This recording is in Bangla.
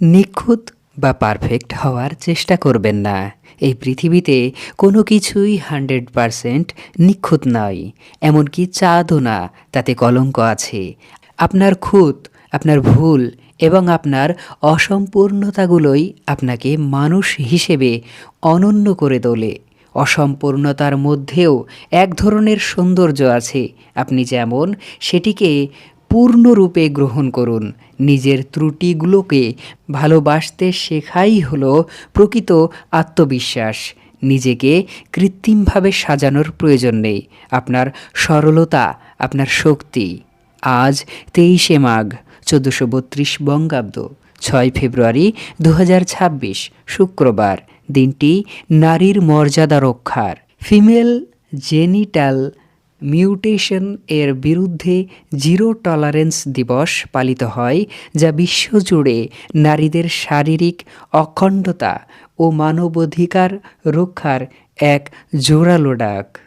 নিখুঁত বা পারফেক্ট হওয়ার চেষ্টা করবেন না। এই পৃথিবীতে কোনো কিছুই 100% নিখুঁত নয়। এমনকি চাঁদও না, তাতে কলঙ্ক আছে। আপনার খুঁত, আপনার ভুল এবং আপনার অসম্পূর্ণতাগুলোই আপনাকে মানুষ হিসেবে অনন্য করে তোলে। অসম্পূর্ণতার মধ্যেও এক ধরনের সৌন্দর্য আছে। আপনি যেমন, সেটিকে পূর্ণরূপে গ্রহণ করুন। নিজের ত্রুটিগুলোকে ভালোবাসতে শেখাই হলো প্রকৃত আত্মবিশ্বাস। নিজেকে কৃত্রিমভাবে সাজানোর প্রয়োজন নেই। আপনার সরলতা আপনার শক্তি। আজ 23শে মাঘ 1432 বঙ্গাব্দ, 6 ফেব্রুয়ারি 2026 শুক্রবার। দিনটি নারীর মর্যাদা রক্ষার, ফিমেল জেনিটাল মিউটেশন এর বিরুদ্ধে জিরো টলারেন্স দিবস পালিত হয়, যা বিশ্বজুড়ে নারীদের শারীরিক অখণ্ডতা ও মানবাধিকার রক্ষার এক জোরালো ডাক।